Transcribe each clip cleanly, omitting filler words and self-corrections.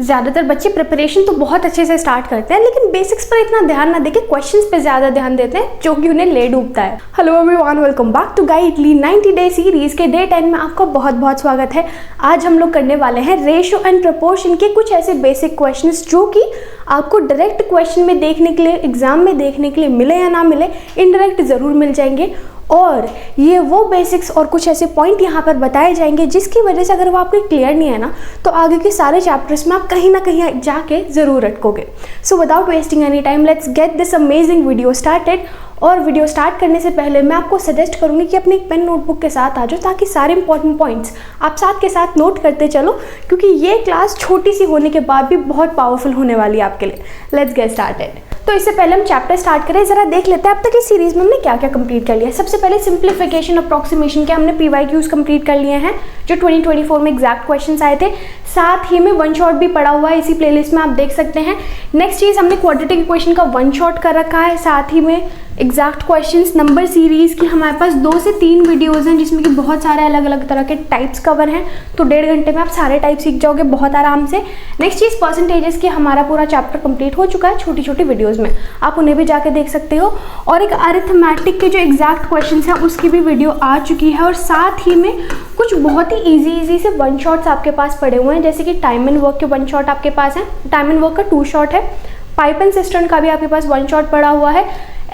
ज़्यादातर बच्चे प्रिपरेशन तो बहुत अच्छे से स्टार्ट करते हैं, लेकिन बेसिक्स पर इतना ध्यान ना देके क्वेश्चंस पे ज़्यादा ध्यान देते हैं, जो कि उन्हें ले डूबता है। Hello everyone, welcome back to Guidely 90 day series के डे 10 में आपका बहुत बहुत स्वागत है। आज हम लोग करने वाले हैं रेशियो एंड प्रपोर्शन के कुछ ऐसे बेसिक क्वेश्चंस जो कि आपको डायरेक्ट क्वेश्चन में देखने के लिए, एग्जाम में देखने के लिए मिले या ना मिले, इनडायरेक्ट ज़रूर मिल जाएंगे। और ये वो बेसिक्स और कुछ ऐसे पॉइंट यहाँ पर बताए जाएंगे जिसकी वजह से अगर वो आपके क्लियर नहीं है ना, तो आगे के सारे चैप्टर्स में आप कहीं ना कहीं जाके ज़रूर अटकोगे। So without wasting any time, let's get this amazing video started. और वीडियो स्टार्ट करने से पहले मैं आपको सजेस्ट करूँगी कि अपनी एक पेन नोटबुक के साथ आ जाओ, ताकि सारे इंपॉर्टेंट पॉइंट्स आप साथ के साथ नोट करते चलो, क्योंकि ये क्लास छोटी सी होने के बाद भी बहुत पावरफुल होने वाली है आपके लिए। Let's get started. तो इससे पहले हम चैप्टर स्टार्ट करें, जरा देख लेते हैं अब तक इस सीरीज में हमने क्या क्या कंप्लीट कर लिया है। सबसे पहले सिंप्लीफिकेशन अप्रॉक्सीमेशन के हमने PYQs कंप्लीट कर लिए हैं, जो 2024 में एग्जैक्ट क्वेश्चंस आए थे। साथ ही में वन शॉट भी पड़ा हुआ है इसी प्लेलिस्ट में, आप देख सकते हैं। नेक्स्ट चीज़, हमने क्वाड्रेटिक इक्वेशन का वन शॉट कर रखा है। साथ ही में एग्जैक्ट क्वेश्चंस नंबर सीरीज़ की हमारे पास 2 से 3 वीडियोज़ हैं, जिसमें कि बहुत सारे अलग अलग तरह के टाइप्स कवर हैं। तो 1.5 घंटे में आप सारे टाइप सीख जाओगे बहुत आराम से। नेक्स्ट चीज़, परसेंटेजेस की हमारा पूरा चैप्टर कंप्लीट हो चुका है छोटी छोटी वीडियोज़ में, आप उन्हें भी जाके देख सकते हो। और एक अरिथमेटिक के जो एग्जैक्ट क्वेश्चंस हैं उसकी भी वीडियो आ चुकी है। और साथ ही में कुछ बहुत ही इजी से वन शॉट्स आपके पास पड़े हुए हैं, जैसे कि टाइम एंड वर्क के वन शॉट आपके पास है, टाइम एंड वर्क का 2 शॉट है। पाइप एंड सिस्टर्न का भी आपके पास वन शॉट पड़ा हुआ है।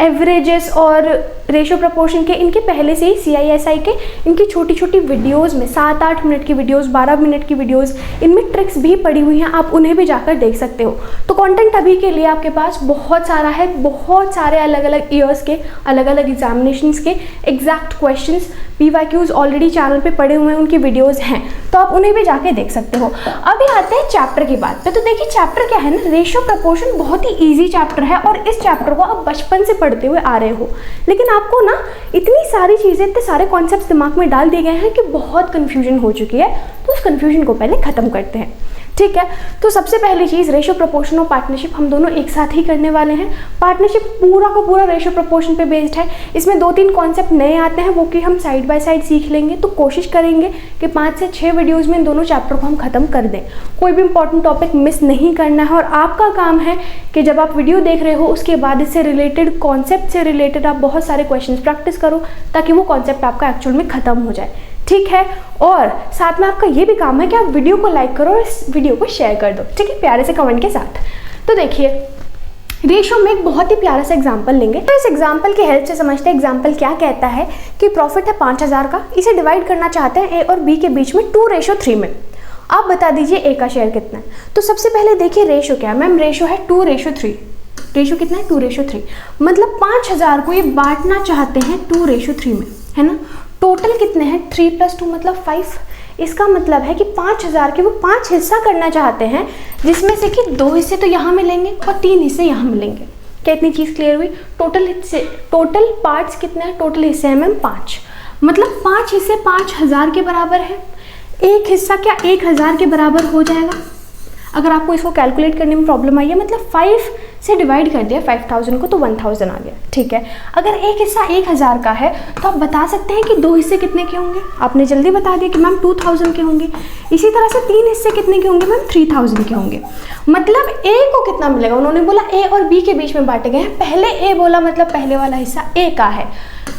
एवरेजेस और रेशियो प्रपोर्शन के इनके पहले से ही CISI के इनकी छोटी छोटी वीडियोस में 7-8 मिनट की वीडियोस, 12 मिनट की वीडियोस, इनमें ट्रिक्स भी पड़ी हुई हैं, आप उन्हें भी जाकर देख सकते हो। तो कंटेंट अभी के लिए आपके पास बहुत सारा है, बहुत सारे अलग अलग ईयर्स के, अलग अलग एग्जामिनेशंस के exact questions PYQs already channel पे पड़े हुए हैं, उनकी वीडियोज़ हैं, तो आप उन्हें भी जाके देख सकते हो। अभी आते हैं चैप्टर की बात पे। तो देखिए चैप्टर क्या है ना, रेशियो प्रपोर्शन बहुत ही ईजी चैप्टर है, और इस चैप्टर को आप बचपन से पढ़ते हुए आ रहे हो, लेकिन आपको ना इतनी सारी चीज़ें, इतने सारे कॉन्सेप्ट्स दिमाग में डाल दिए गए हैं कि बहुत कन्फ्यूजन हो चुकी है। तो उस कन्फ्यूजन को पहले ख़त्म करते हैं, ठीक है। तो सबसे पहली चीज़, रेशियो प्रपोर्शन और पार्टनरशिप हम दोनों एक साथ ही करने वाले हैं। पार्टनरशिप पूरा का पूरा रेशियो प्रपोर्शन पे बेस्ड है। इसमें 2-3 कॉन्सेप्ट नए आते हैं, वो कि हम साइड बाय साइड सीख लेंगे। तो कोशिश करेंगे कि 5 से 6 वीडियोज़ में इन दोनों चैप्टर को हम ख़त्म कर दें, कोई भी इंपॉर्टेंट टॉपिक मिस नहीं करना है। और आपका काम है कि जब आप वीडियो देख रहे हो उसके बाद इससे रिलेटेड, कॉन्सेप्ट से रिलेटेड आप बहुत सारे क्वेश्चन प्रैक्टिस करो, ताकि वो कॉन्सेप्ट आपका एक्चुअल में ख़त्म हो जाए, ठीक है। और साथ में आपका ये भी काम है कि आप वीडियो को लाइक करो और इस वीडियो को शेयर कर दो, ठीक है, प्यारे से कमेंट के साथ। तो देखिए रेशियो में एक बहुत ही प्यारा सा एग्जांपल लेंगे। तो इस एग्जांपल की हेल्प से समझते हैं एग्जांपल क्या कहता है कि प्रॉफिट है 5000 का, इसे डिवाइड करना चाहते हैं A और B के बीच में 2:3 में। आप बता दीजिए A का शेयर कितना है। तो सबसे पहले देखिए रेशियो क्या है मैम, रेशियो है 2:3। रेशियो कितना है, 2:3, मतलब 5000 को ये बांटना चाहते हैं 2:3 में, है ना। टोटल कितने हैं, 3 + 2 मतलब 5। इसका मतलब है कि 5000 के वो 5 हिस्सा करना चाहते हैं, जिसमें से कि 2 हिस्से तो यहाँ मिलेंगे और 3 हिस्से यहाँ मिलेंगे। क्या इतनी चीज़ क्लियर हुई। टोटल हिस्से, टोटल पार्ट्स कितने हैं, टोटल हिस्से हैं मैम 5, मतलब 5 हिस्से 5000 के बराबर है। एक हिस्सा क्या 1000 के बराबर हो जाएगा। अगर आपको इसको कैलकुलेट करने में प्रॉब्लम आई है, मतलब 5 से डिवाइड कर दिया 5000 को, तो 1000 आ गया, ठीक है। अगर एक हिस्सा 1000 का है, तो आप बता सकते हैं कि 2 हिस्से कितने के होंगे। आपने जल्दी बता दिया कि मैम 2000 के होंगे। इसी तरह से 3 हिस्से कितने के होंगे मैम, 3000 के होंगे। मतलब A को कितना मिलेगा, उन्होंने बोला A और B के बीच में बांटे गए हैं। पहले A बोला, मतलब पहले वाला हिस्सा A का है,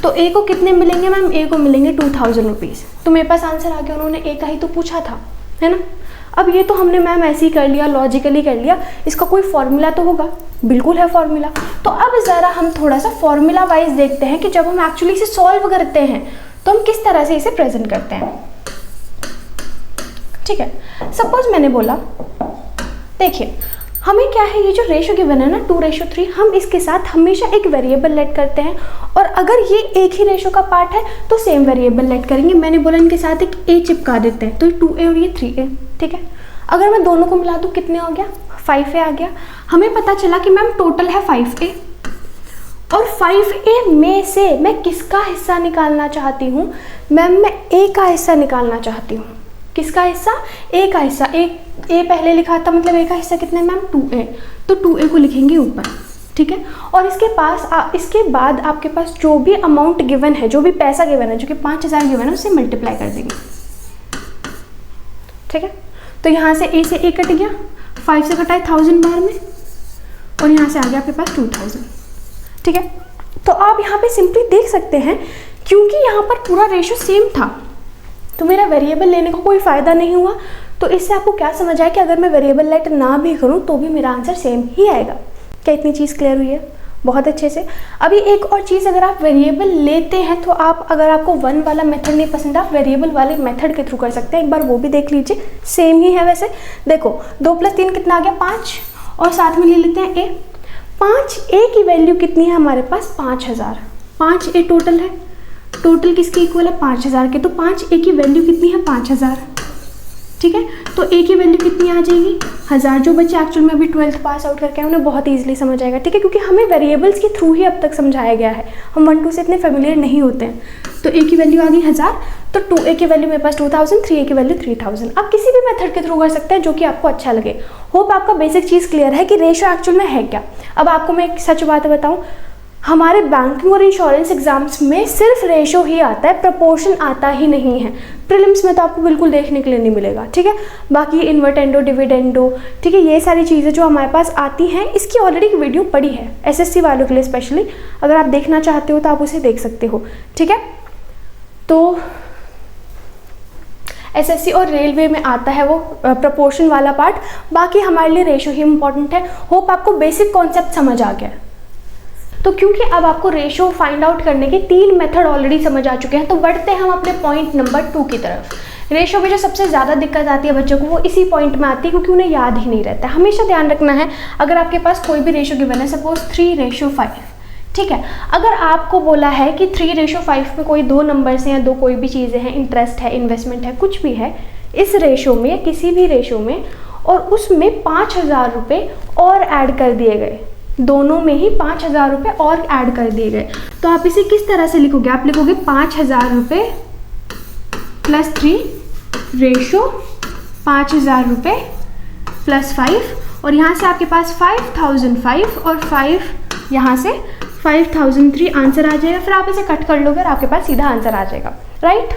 तो A को कितने मिलेंगे मैम, A को मिलेंगे 2000 रुपीज़। तो मेरे पास आंसर आ गया, उन्होंने A का ही तो पूछा था, है ना। अब ये तो हमने मैम ऐसे ही कर लिया, लॉजिकली कर लिया, इसका कोई फॉर्मूला तो होगा, बिल्कुल है फॉर्मूला। तो अब ज़रा हम थोड़ा सा फॉर्मूला वाइज देखते हैं कि जब हम एक्चुअली इसे सॉल्व करते हैं तो हम किस तरह से इसे प्रेजेंट करते हैं, ठीक है। सपोज मैंने बोला, देखिए हमें क्या है, ये जो रेशियो गिवन है ना 2:3, हम इसके साथ हमेशा एक वेरिएबल लेट करते हैं, और अगर ये एक ही रेशियो का पार्ट है तो सेम वेरिएबल लेट करेंगे। मैंने बोला इनके साथ एक A चिपका देते हैं, तो 2A और ये 3A, ठीक है। अगर मैं दोनों को मिला दूँ, कितने हो गया, 5A आ गया। हमें पता चला कि मैम टोटल है 5A, और 5A में से मैं किसका हिस्सा निकालना चाहती हूँ मैम, मैं A का हिस्सा निकालना चाहती हूँ। किसका हिस्सा, A का हिस्सा। A पहले लिखा था, मतलब A का हिस्सा कितना है मैम, 2A, तो 2A को लिखेंगे ऊपर, ठीक है। और इसके बाद आपके पास जो भी अमाउंट गिवन है, जो भी पैसा गिवन है, जो कि 5000 गिवन है, उससे मल्टीप्लाई कर देंगे, ठीक है। तो यहाँ से A से A कट गया, 5 से कटा है 1000 बार में, और यहाँ से आ गया आपके पास 2000। ठीक है, तो आप यहाँ पे सिंपली देख सकते हैं, क्योंकि यहाँ पर पूरा रेशो सेम था तो मेरा वेरिएबल लेने का कोई फ़ायदा नहीं हुआ। तो इससे आपको क्या समझ आया कि अगर मैं वेरिएबल लेट ना भी करूँ तो भी मेरा आंसर सेम ही आएगा। क्या इतनी चीज़ क्लियर हुई है? बहुत अच्छे से। अभी एक और चीज़, अगर आप वेरिएबल लेते हैं तो आप, अगर आपको 1 वाला मेथड नहीं पसंद, आप वेरिएबल वाले मेथड के थ्रू कर सकते हैं। एक बार वो भी देख लीजिए, सेम ही है वैसे। देखो 2 + 3 कितना आ गया? 5, और साथ में ले लेते हैं ए। 5A की वैल्यू कितनी है हमारे पास? 5000। 5A टोटल है, टोटल किसके इक्वल है? 5000 के। तो 5A की वैल्यू कितनी है? 5000। ठीक है, तो A की वैल्यू कितनी आ जाएगी? 1000। जो बच्चे एक्चुअल में अभी 12th पास आउट करके आए उन्हें बहुत ईजिली समझ आएगा। ठीक है, क्योंकि हमें वेरिएबल्स के थ्रू ही अब तक समझाया गया है, हम 1-2 से इतने फेमिलियर नहीं होते हैं। तो A की वैल्यू आ गई 1000, तो 2A की वैल्यू मेरे पास 2000, 3A की वैल्यू 3000। आप किसी भी मेथड के थ्रू कर सकते हैं जो कि आपको अच्छा लगे। होप आपका बेसिक चीज़ क्लियर है कि रेशो एक्चुअल में है क्या। अब आपको मैं एक सच बात बताऊँ, हमारे बैंकिंग और इंश्योरेंस एग्जाम्स में सिर्फ रेशो ही आता है, प्रपोर्शन आता ही नहीं है। प्रीलिम्स में तो आपको बिल्कुल देखने के लिए नहीं मिलेगा। ठीक है, बाकी इन्वर्टेंडो, डिविडेंडो, ठीक है, ये सारी चीज़ें जो हमारे पास आती हैं, इसकी ऑलरेडी एक वीडियो पड़ी है एसएससी वालों के लिए स्पेशली। अगर आप देखना चाहते हो तो आप उसे देख सकते हो। ठीक है, तो एसएससी और रेलवे में आता है वो प्रपोर्शन वाला पार्ट, बाकी हमारे लिए रेशो ही इंपॉर्टेंट है। होप आपको बेसिक कॉन्सेप्ट समझ आ गया। तो क्योंकि अब आपको रेशो फाइंड आउट करने के 3 मेथड ऑलरेडी समझ आ चुके हैं, तो बढ़ते हैं हम अपने पॉइंट नंबर 2 की तरफ। रेशो में जो सबसे ज़्यादा दिक्कत आती है बच्चों को, वो इसी पॉइंट में आती है, क्योंकि उन्हें याद ही नहीं रहता है। हमेशा ध्यान रखना है, अगर आपके पास कोई भी रेशो गिवन है, सपोज 3:5, ठीक है, अगर आपको बोला है कि 3:5 में कोई 2 नंबर्स हैं या 2 कोई भी चीज़ें हैं, इंटरेस्ट है, इन्वेस्टमेंट है, कुछ भी है इस रेशो में या किसी भी रेशो में, और उसमें 5000 रुपये और ऐड कर दिए गए, दोनों में ही 5000 रुपये और ऐड कर दिए गए, तो आप इसे किस तरह से लिखोगे? आप लिखोगे 5000 रुपये + 3 रेशो 5000 रुपये + 5, और यहाँ से आपके पास 5005 और 5 यहाँ से 5003 आंसर आ जाएगा। फिर आप इसे कट कर लोगे और आपके पास सीधा आंसर आ जाएगा। राइट,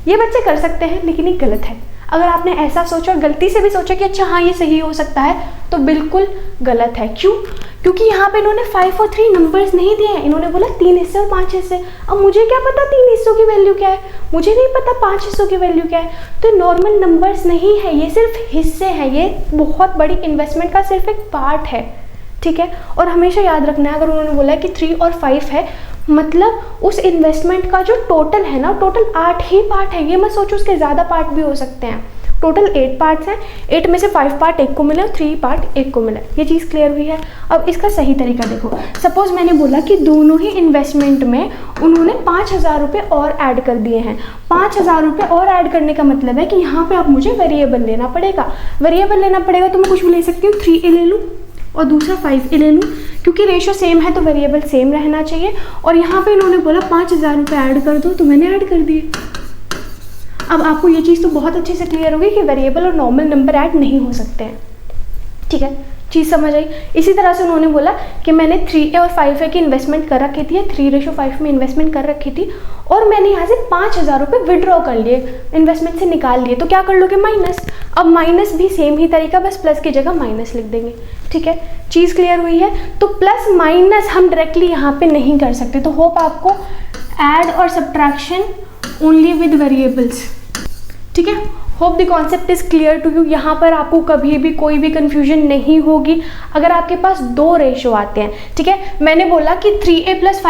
ये बच्चे कर सकते हैं, लेकिन ये गलत है। अगर आपने ऐसा सोचा और गलती से भी सोचा कि अच्छा हाँ ये सही हो सकता है, तो बिल्कुल गलत है। क्यों? क्योंकि यहाँ पे इन्होंने 5 और 3 नंबर्स नहीं दिए हैं, इन्होंने बोला 3 हिस्से और 5 हिस्से। अब मुझे क्या पता 3 हिस्सों की वैल्यू क्या है, मुझे नहीं पता 5 हिस्सों की वैल्यू क्या है। तो नॉर्मल नंबर्स नहीं है, ये सिर्फ हिस्से हैं, ये बहुत बड़ी इन्वेस्टमेंट का सिर्फ एक पार्ट है। ठीक है, और हमेशा याद रखना है, अगर उन्होंने बोला है कि 3 और 5 है, मतलब उस इन्वेस्टमेंट का जो टोटल है ना, टोटल 8 ही पार्ट है। ये मत सोचो उसके ज़्यादा पार्ट भी हो सकते हैं। टोटल 8 पार्ट्स हैं, 8 में से 5 पार्ट एक को मिले और 3 पार्ट एक को मिले। ये चीज़ क्लियर हुई है। अब इसका सही तरीका देखो, सपोज मैंने बोला कि दोनों ही इन्वेस्टमेंट में उन्होंने 5000 रुपये और ऐड कर दिए हैं। 5000 रुपये और ऐड करने का मतलब है कि यहाँ पे अब मुझे वेरिएबल लेना पड़ेगा। वेरिएबल लेना पड़ेगा तो मैं कुछ भी ले सकती हूँ, 3A ले लूँ और दूसरा 5A ले लूँ, क्योंकि रेशो सेम है तो वेरिएबल सेम रहना चाहिए। और यहाँ पे इन्होंने बोला 5000 रुपये ऐड कर दो, तो मैंने ऐड कर दिए। अब आपको ये चीज़ तो बहुत अच्छे से क्लियर होगी कि वेरिएबल और नॉर्मल नंबर ऐड नहीं हो सकते हैं। ठीक है, चीज़ समझ आई। इसी तरह से उन्होंने बोला कि मैंने 3A और 5A की इन्वेस्टमेंट कर रखी थी, 3:5 में इन्वेस्टमेंट कर रखी थी, और मैंने यहाँ से 5000 रुपये विड्रॉ कर लिए, इन्वेस्टमेंट से निकाल लिए। तो क्या कर लोगे? माइनस। अब माइनस भी सेम ही तरीका, बस प्लस की जगह माइनस लिख देंगे। ठीक है, चीज़ क्लियर हुई है। तो प्लस माइनस हम डायरेक्टली यहाँ पे नहीं कर सकते। तो होप आपको ऐड और सब्ट्रैक्शन ओनली विद वेरिएबल्स। ठीक है, hope the concept is clear to you. यहाँ पर आपको कभी भी कोई भी कन्फ्यूजन नहीं होगी। अगर आपके पास 2 रेशो आते हैं, ठीक है, मैंने बोला कि 3A +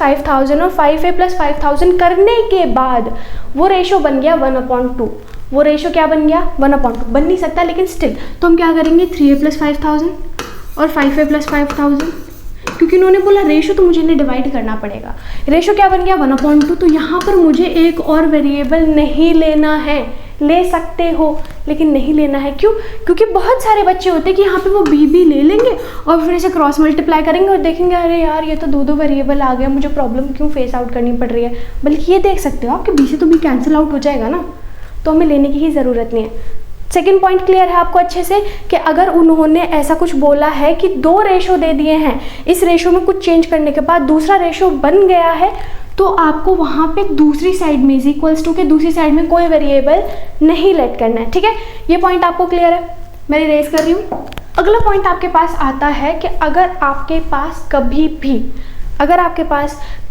5000 और 5A + 5000 करने के बाद वो रेशो बन गया 1/2। वो रेशो क्या बन गया? 1/2 बन नहीं सकता, लेकिन स्टिल तो हम क्या करेंगे? 3A + 5000 और 5A + 5000, क्योंकि उन्होंने बोला रेशो तो मुझे इन्हें डिवाइड करना पड़ेगा। रेशो क्या बन गया? 1/2। तो यहाँ पर मुझे एक और वेरिएबल नहीं लेना है। ले सकते हो लेकिन नहीं लेना है। क्यों? क्योंकि बहुत सारे बच्चे होते हैं कि यहाँ पे वो B ले लेंगे और फिर इसे क्रॉस मल्टीप्लाई करेंगे और देखेंगे अरे यार ये तो 2 वेरिएबल आ गया, मुझे प्रॉब्लम क्यों फेस आउट करनी पड़ रही है। बल्कि ये देख सकते हो आपके B से तो B कैंसिल आउट हो जाएगा ना, तो हमें लेने की ही ज़रूरत नहीं है। सेकेंड पॉइंट क्लियर है आपको अच्छे से कि अगर उन्होंने ऐसा कुछ बोला है कि 2 रेशो दे दिए हैं, इस रेशो में कुछ चेंज करने के बाद दूसरा रेशो बन गया है, तो आपको वहाँ पे दूसरी साइड में इज इक्वल्स टू के दूसरी साइड में कोई वेरिएबल नहीं लेट करना है। ठीक है, ये पॉइंट आपको क्लियर है, मैं रेज कर रही हूँ। अगला पॉइंट आपके पास आता है कि अगर आपके पास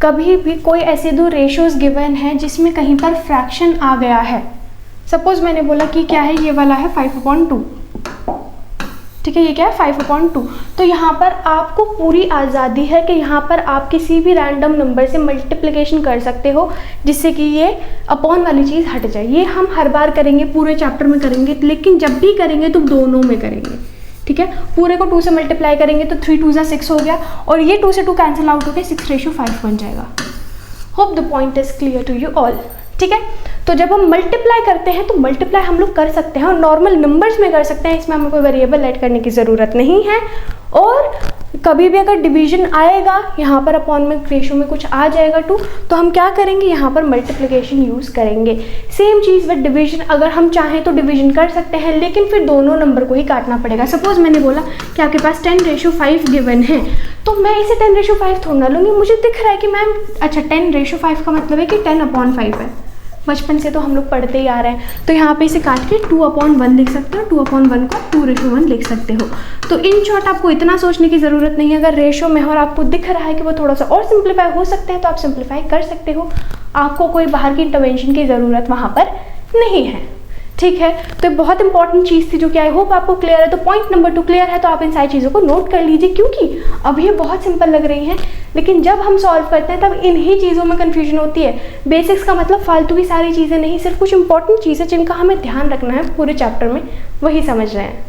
कभी भी कोई ऐसे 2 रेशोज गिवन है जिसमें कहीं पर फ्रैक्शन आ गया है, सपोज मैंने बोला कि क्या है, ये वाला है 5/2, ठीक है, ये क्या है 5/2, तो यहाँ पर आपको पूरी आज़ादी है कि यहाँ पर आप किसी भी रैंडम नंबर से मल्टीप्लिकेशन कर सकते हो जिससे कि ये अपॉन वाली चीज़ हट जाए। ये हम हर बार करेंगे, पूरे चैप्टर में करेंगे, लेकिन जब भी करेंगे तो दोनों में करेंगे। ठीक है, पूरे को 2 से मल्टीप्लाई करेंगे तो 3 2 = 6 हो गया, और ये 2 से 2 कैंसिल आउट होकर 6:5 बन जाएगा। Hope the point is clear to you all. ठीक है, तो जब हम मल्टीप्लाई करते हैं तो मल्टीप्लाई हम लोग कर सकते हैं और नॉर्मल नंबर्स में कर सकते हैं, इसमें हमें कोई वेरिएबल ऐड करने की ज़रूरत नहीं है। और कभी भी अगर डिवीजन आएगा, यहाँ पर अपॉन में रेशो में कुछ आ जाएगा 2, तो हम क्या करेंगे, यहाँ पर मल्टीप्लिकेशन यूज़ करेंगे। सेम चीज़ विद डिवीजन, अगर हम चाहें तो डिवीजन कर सकते हैं, लेकिन फिर दोनों नंबर को ही काटना पड़ेगा। सपोज मैंने बोला कि आपके पास 10:5 गिवन है, तो मैं इसे 10:5 थोड़ा ना लूँगी, मुझे दिख रहा है कि मैम अच्छा 10:5 का मतलब है कि 10/5 है, बचपन से तो हम लोग पढ़ते ही आ रहे हैं। तो यहाँ पे इसे काट के 2/1 लिख सकते हो, 2/1 को 2:1 लिख सकते हो। तो इन शॉर्ट आपको इतना सोचने की ज़रूरत नहीं है। अगर रेशो में और आपको दिख रहा है कि वो थोड़ा सा और सिंप्लीफाई हो सकते हैं तो आप सिंप्लीफाई कर सकते हो, आपको कोई बाहर की इंटरवेंशन की ज़रूरत वहाँ पर नहीं है। ठीक है, तो बहुत इंपॉर्टेंट चीज़ थी जो कि आई होप आपको क्लियर है। तो पॉइंट नंबर 2 क्लियर है, तो आप इन सारी चीज़ों को नोट कर लीजिए, क्योंकि अब ये बहुत सिंपल लग रही हैं, लेकिन जब हम सॉल्व करते हैं तब इन्हीं चीज़ों में कन्फ्यूजन होती है। बेसिक्स का मतलब फालतू की सारी चीज़ें नहीं, सिर्फ कुछ इंपॉर्टेंट चीज़ें जिनका हमें ध्यान रखना है पूरे चैप्टर में, वही समझ रहे हैं।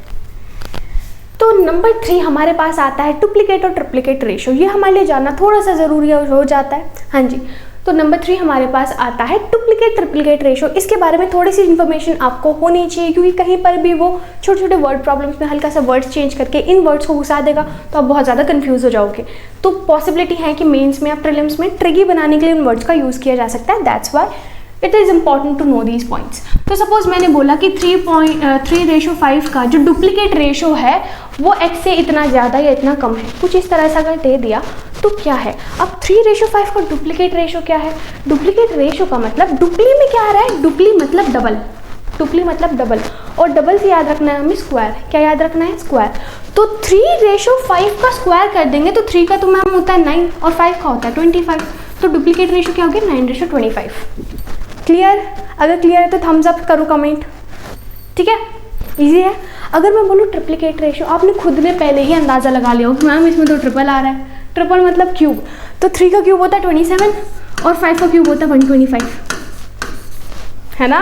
तो नंबर 3 हमारे पास आता है डुप्लीकेट और ट्रिप्लीकेट रेशो। ये हमारे लिए जानना थोड़ा सा ज़रूरी हो जाता है। हाँ जी, तो नंबर 3 हमारे पास आता है डुप्लीकेट ट्रिप्लीकेट रेशो। इसके बारे में थोड़ी सी इन्फॉर्मेशन आपको होनी चाहिए, क्योंकि कहीं पर भी वो छोटे छोटे वर्ड प्रॉब्लम्स में हल्का सा वर्ड्स चेंज करके इन वर्ड्स को घुसा देगा तो आप बहुत ज़्यादा कंफ्यूज हो जाओगे। तो पॉसिबिलिटी है कि मेंस में या प्रीलिम्स में ट्रिकी बनाने के लिए उन वर्ड्स का यूज़ किया जा सकता है। That's why it is important to know these points. तो सपोज मैंने बोला कि 3:5 का जो डुप्लीकेट रेशो है वो x से इतना ज़्यादा या इतना कम है, कुछ इस तरह से अगर दे दिया तो क्या है। अब 3:5 का डुप्लीकेट रेशो क्या है? डुप्लीकेट रेशो का मतलब डुप्ली में क्या आ रहा है, डुप्ली मतलब डबल, डुप्ली मतलब डबल, और डबल से याद रखना है हमें स्क्वायर। क्या याद रखना है? स्क्वायर। तो 3:5 का स्क्वायर कर देंगे तो 3 का तो मैम होता है 9 और 5 का होता है 25, तो डुप्लीकेट रेशो क्या हो गया 9:25। क्लियर? अगर क्लियर है तो थम्स अप करो कमेंट। ठीक है, इजी है। अगर मैं बोलूँ ट्रिप्लीकेट रेशो, आपने खुद ने पहले ही अंदाज़ा लगा लिया हो कि मैम इसमें तो ट्रिपल आ रहा है। ट्रिपल मतलब क्यूब, तो 3 का क्यूब होता है 27 और 5 का क्यूब होता है 125, है ना?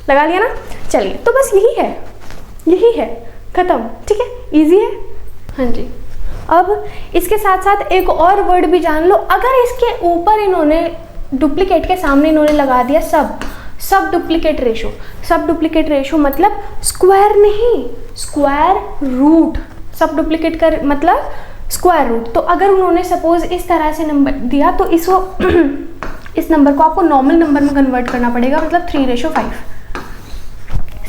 लगा लिया ना? चलिए, तो बस यही है, ख़त्म। ठीक है, इजी है। हाँ जी, अब इसके साथ साथ एक और वर्ड भी जान लो। अगर इसके ऊपर इन्होंने डुप्लीकेट के सामने इन्होंने लगा दिया सब डुप्लीकेट रेशो। सब डुप्लीकेट रेशो मतलब स्क्वायर नहीं, स्क्वायर रूट। सब डुप्लीकेट का मतलब स्क्वायर रूट। तो अगर उन्होंने सपोज इस तरह से नंबर दिया तो इस नंबर को आपको नॉर्मल नंबर में कन्वर्ट करना पड़ेगा, मतलब 3:5।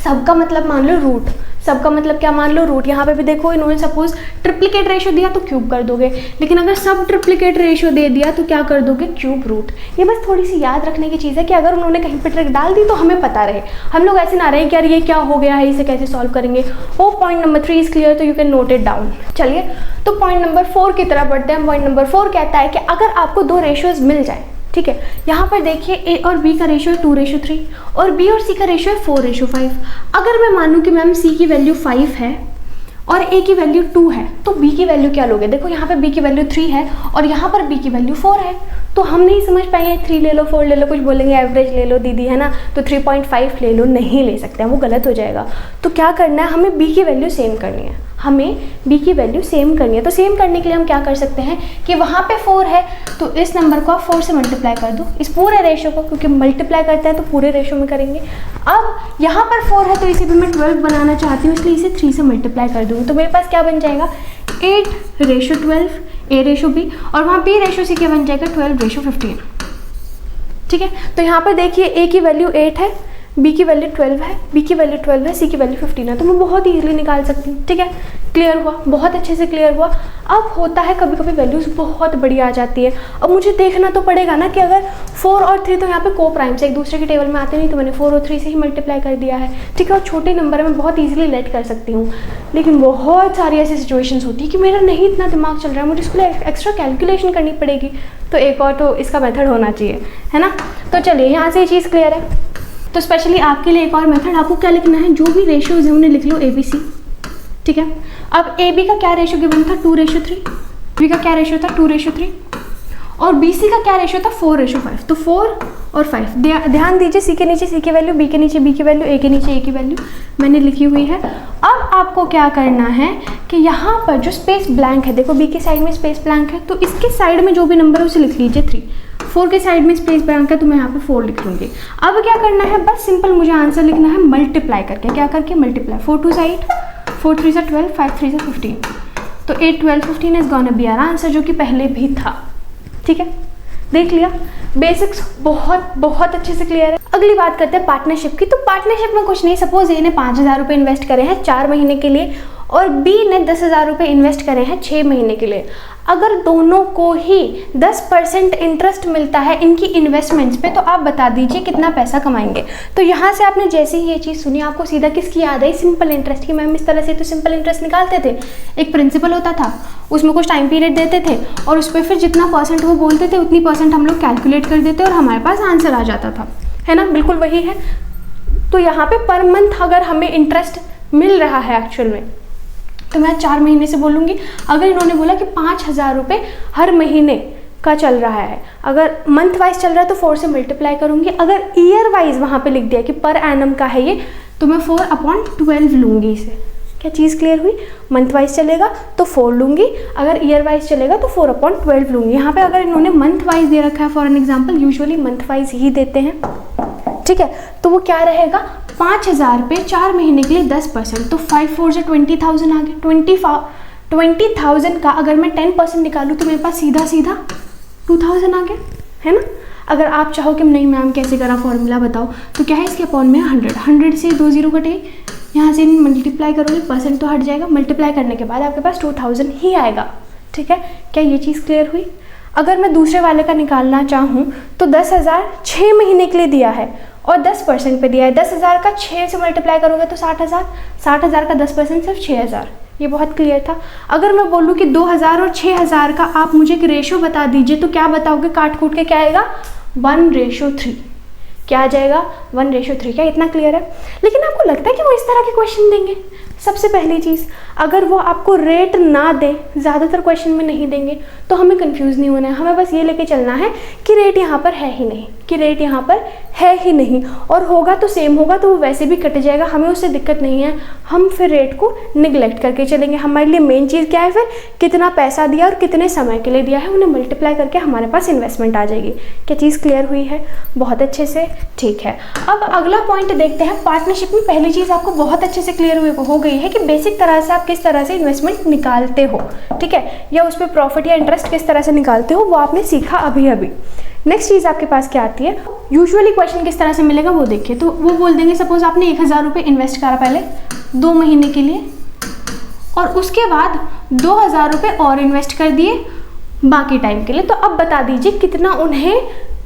सबका मतलब मान लो रूट, सबका मतलब क्या मान लो रूट। यहाँ पे भी देखो इन्होंने सपोज ट्रिप्लीकेट रेशो दिया तो क्यूब कर दोगे, लेकिन अगर सब ट्रिप्लीकेट रेशो दे दिया तो क्या कर दोगे, क्यूब रूट। ये बस थोड़ी सी याद रखने की चीज़ है कि अगर उन्होंने कहीं पर ट्रिक डाल दी तो हमें पता रहे, हम लोग ऐसे ना रहे कि यार ये क्या हो गया है, इसे कैसे सॉल्व करेंगे। वो पॉइंट नंबर 3 इज क्लियर, तो you can note it down. चलिए, तो पॉइंट नंबर 4 की तरफ बढ़ते हैं। पॉइंट नंबर 4 कहता है कि अगर आपको 2 रेशियोज मिल जाए, ठीक है, यहाँ पर देखिए ए और बी का रेशियो है 2:3 और बी और सी का रेशियो है 4:5। अगर मैं मानूँ कि मैम सी की वैल्यू 5 है और ए की वैल्यू 2 है, तो बी की वैल्यू क्या लोगे? देखो यहाँ पे बी की वैल्यू 3 है और यहाँ पर बी की वैल्यू 4 है, तो हम नहीं समझ पाएंगे 3 ले लो 4 ले लो, कुछ बोलेंगे एवरेज ले लो दीदी, है ना, तो 3.5 ले लो, नहीं ले सकते हैं, वो गलत हो जाएगा। तो क्या करना है, हमें बी की वैल्यू सेम करनी है, तो सेम करने के लिए हम क्या कर सकते हैं कि वहाँ पे 4 है तो इस नंबर को आप 4 से मल्टीप्लाई कर दो, इस पूरे रेशो को, क्योंकि मल्टीप्लाई करते हैं तो पूरे रेशो में करेंगे। अब यहाँ पर 4 है तो इसे भी मैं 12 बनाना चाहती हूँ, इसलिए इसे 3 से मल्टीप्लाई कर दूँगी, तो मेरे पास क्या बन जाएगा 8:12 A:B, और वहाँ B:C क्या बन जाएगा 12:15। ठीक है, तो यहाँ पर देखिए A की वैल्यू 8 है, बी की वैल्यू 12 है, बी की वैल्यू 12 है, सी की वैल्यू 15 है, तो मैं बहुत ईजिली निकाल सकती हूँ। ठीक है, क्लियर हुआ, बहुत अच्छे से क्लियर हुआ। अब होता है कभी कभी वैल्यूज़ बहुत बड़ी आ जाती है। अब मुझे देखना तो पड़ेगा ना कि अगर 4 और 3 तो यहाँ पे को प्राइम से एक दूसरे के टेबल में आते नहीं, तो मैंने 4 और 3 से ही मल्टीप्लाई कर दिया है। ठीक है, और छोटे नंबर है, मैं बहुत ईजिली लेट कर सकती हूँ। लेकिन बहुत सारी ऐसी सिचुएशंस होती है कि मेरा नहीं इतना दिमाग चल रहा है, मुझे इसके लिए एक्स्ट्रा कैलकुलेशन करनी पड़ेगी, तो एक और तो इसका मेथड होना चाहिए, है ना। तो चलिए यहाँ से ये चीज़ क्लियर है। तो स्पेशली आपके लिए एक और मेथड, आपको क्या लिखना है, जो भी रेशियोज है उन्हें लिख लो ABC। ठीक है, अब AB का क्या रेशियो गिवन था, 2:3, B का क्या रेशियो था, 2:3, और BC का क्या रेशियो था, 4:5। तो 4 और 5, ध्यान दीजिए, C के नीचे C की वैल्यू, B के नीचे B की वैल्यू, A के नीचे A की वैल्यू मैंने लिखी हुई है। अब आपको क्या करना है कि यहाँ पर जो स्पेस ब्लैंक है, देखो B की साइड में स्पेस ब्लैंक है, तो इसके साइड में जो भी नंबर है उसे लिख लीजिए 3। 4 के साइड में स्पेस ब्लैंक है, तो मैं यहाँ पे 4 लिख लूँगी। अब क्या करना है, बस सिंपल मुझे आंसर लिखना है मल्टीप्लाई करके। क्या करके, मल्टीप्लाई, 4 2 8, 4 3 12, 5 3 15, तो 8 12 15 is gonna be our answer, जो कि पहले भी था। ठीक है, देख लिया, बेसिक्स बहुत बहुत अच्छे से क्लियर है। अगली बात करते हैं पार्टनरशिप की। तो पार्टनरशिप में कुछ नहीं, सपोज ए ने 5,000 रुपये इन्वेस्ट करे हैं 4 महीने के लिए और बी ने 10,000 रुपये इन्वेस्ट करे हैं 6 महीने के लिए। अगर दोनों को ही 10% इंटरेस्ट मिलता है इनकी इन्वेस्टमेंट्स पे, तो आप बता दीजिए कितना पैसा कमाएंगे। तो यहाँ से आपने जैसे ही ये चीज़ सुनी, आपको सीधा किसकी याद आई, सिंपल इंटरेस्ट की। मैम इस तरह से तो सिंपल इंटरेस्ट निकालते थे, एक प्रिंसिपल होता था, उसमें कुछ टाइम पीरियड देते थे और उस पर फिर जितना परसेंट वो बोलते थे उतनी परसेंट हम लोग कैलकुलेट कर देते और हमारे पास आंसर आ जाता था, है ना। बिल्कुल वही है। तो यहाँ पे पर मंथ अगर हमें इंटरेस्ट मिल रहा है एक्चुअल में, तो मैं 4 महीने से बोलूँगी। अगर इन्होंने बोला कि 5,000 रुपये हर महीने का चल रहा है, अगर मंथ वाइज चल रहा है तो 4 से मल्टीप्लाई करूँगी। अगर ईयर वाइज वहाँ पे लिख दिया कि पर एनम का है ये, तो मैं 4/12 लूँगी इसे। क्या चीज़ क्लियर हुई, मंथ वाइज चलेगा तो 4 लूँगी, अगर ईयर वाइज चलेगा तो 4/12 लूँगी। यहाँ पे अगर इन्होंने मंथ वाइज दे रखा है, for an example usually month wise ही देते हैं, ठीक है, तो वो क्या रहेगा, 5,000 पे 4 महीने के लिए 10%, तो 5 4 से 20,000 आ गए। 20,000 का अगर मैं 10% निकालूँ तो मेरे पास सीधा सीधा 2,000 आ गया, है ना। अगर आप चाहो कि नहीं मैम कैसे करा फॉर्मूला बताओ, तो क्या है, इसके अपॉन में 100 से 2 0 कटे, यहाँ से मल्टीप्लाई करोगे, परसेंट तो हट जाएगा, मल्टीप्लाई करने के बाद आपके पास 2,000 ही आएगा। ठीक है, क्या ये चीज़ क्लियर हुई। अगर मैं दूसरे वाले का निकालना चाहूँ तो 10,000 6 महीने के लिए दिया है और 10% पे दिया है। 10,000 का 6 से मल्टीप्लाई करोगे तो 60,000, 60,000 का 10% सिर्फ 6,000। ये बहुत क्लियर था। अगर मैं बोलूँ कि 2,000 और 6,000 का आप मुझे एक रेशो बता दीजिए, तो क्या बताओगे, काट कूट के क्या आएगा, 1:3। क्या आ जाएगा, 1:3। क्या इतना क्लियर है। लेकिन आपको लगता है कि वो इस तरह के क्वेश्चन देंगे। सबसे पहली चीज़, अगर वो आपको रेट ना दें, ज़्यादातर क्वेश्चन में नहीं देंगे, तो हमें कंफ्यूज नहीं होना है। हमें बस ये लेके चलना है कि रेट यहाँ पर है ही नहीं, कि रेट यहाँ पर है ही नहीं, और होगा तो सेम होगा, तो वो वैसे भी कट जाएगा, हमें उससे दिक्कत नहीं है। हम फिर रेट को निगलेक्ट करके चलेंगे। हमारे लिए मेन चीज़ क्या है, फिर कितना पैसा दिया और कितने समय के लिए दिया है, उन्हें मल्टीप्लाई करके हमारे पास इन्वेस्टमेंट आ जाएगी। क्या चीज़ क्लियर हुई है, बहुत अच्छे से। ठीक है, अब अगला पॉइंट देखते हैं। पार्टनरशिप में पहली चीज़ आपको बहुत अच्छे से क्लियर हो गई है कि बेसिक तरह से आप किस तरह से इन्वेस्टमेंट निकालते हो, ठीक है, या उस पर प्रॉफिट या इंटरेस्ट किस तरह से निकालते हो, वो आपने सीखा अभी अभी। नेक्स्ट चीज़ आपके पास क्या आती है, यूजुअली क्वेश्चन किस तरह से मिलेगा वो देखिए। तो वो बोल देंगे, सपोज आपने 1,000 रुपये इन्वेस्ट करा पहले 2 महीने के लिए, और उसके बाद 2,000 रुपये और इन्वेस्ट कर दिए बाकी टाइम के लिए। तो अब बता दीजिए कितना उन्हें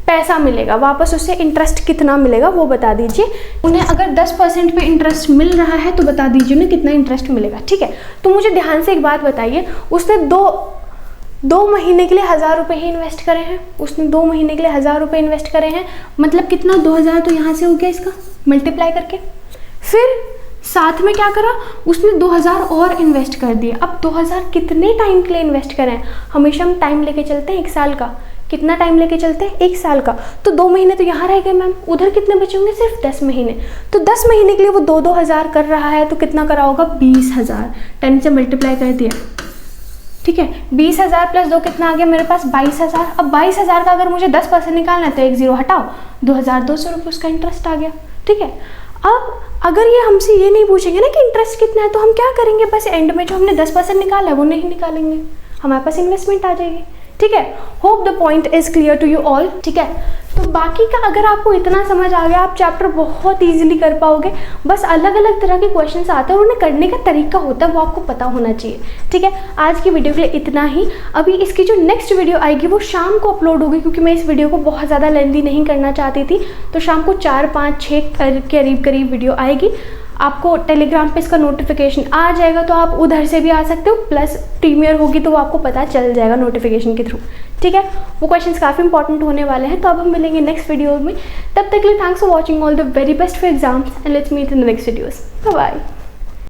पैसा मिलेगा, वापस उससे इंटरेस्ट कितना मिलेगा वो बता दीजिए। उन्हें अगर 10% पे इंटरेस्ट मिल रहा है तो बता दीजिए उन्हें कितना इंटरेस्ट मिलेगा। ठीक है, तो मुझे ध्यान से एक बात बताइए, उसने दो महीने के लिए 1,000 रुपये ही इन्वेस्ट करे हैं। उसने 2 महीने के लिए 1,000 रुपये इन्वेस्ट करे हैं, मतलब कितना, 2,000 तो यहाँ से हो गया इसका मल्टीप्लाई करके। फिर साथ में क्या करा, उसने 2,000 और इन्वेस्ट कर दिए। अब 2,000 कितने टाइम के लिए इन्वेस्ट करें, हमेशा हम टाइम लेके चलते हैं 1 साल का। कितना टाइम लेके चलते हैं, 1 साल का। तो 2 महीने तो यहाँ रह गए मैम, उधर कितने बचे होंगे, सिर्फ 10 महीने। तो 10 महीने के लिए वो 2,000 कर रहा है, तो कितना करा होगा, 20,000। 10 से मल्टीप्लाई कर दिया, ठीक है। 20,000 प्लस 2 कितना आ गया मेरे पास, 22,000। अब 22,000 का अगर मुझे 10% निकालना है तो 1 0 हटाओ, 2,200 रुपये उसका इंटरेस्ट आ गया। ठीक है, अब अगर ये हमसे ये नहीं पूछेंगे ना कि इंटरेस्ट कितना है, तो हम क्या करेंगे, बस एंड में जो हमने 10% निकाला है वो नहीं निकालेंगे, हमारे पास इन्वेस्टमेंट आ जाएगी। ठीक है, hope the point is clear to you all. ठीक है, तो बाकी का अगर आपको इतना समझ आ गया, आप चैप्टर बहुत ईजिली कर पाओगे। बस अलग अलग तरह के क्वेश्चंस आते हैं और उन्हें करने का तरीका होता है, वो आपको पता होना चाहिए। ठीक है, आज की वीडियो के लिए इतना ही। अभी इसकी जो नेक्स्ट वीडियो आएगी वो शाम को अपलोड होगी, क्योंकि मैं इस वीडियो को बहुत ज़्यादा लेंथी नहीं करना चाहती थी। तो शाम को 4, 5, 6 के करीब वीडियो आएगी। आपको टेलीग्राम पे इसका नोटिफिकेशन आ जाएगा, तो आप उधर से भी आ सकते हो, प्लस प्रीमियर होगी तो वो आपको पता चल जाएगा नोटिफिकेशन के थ्रू। ठीक है, वो क्वेश्चंस काफ़ी इंपॉर्टेंट होने वाले हैं। तो अब हम मिलेंगे नेक्स्ट वीडियो में। तब तक के लिए thanks for watching, all the very best for exams and let's meet in the next videos. Bye bye.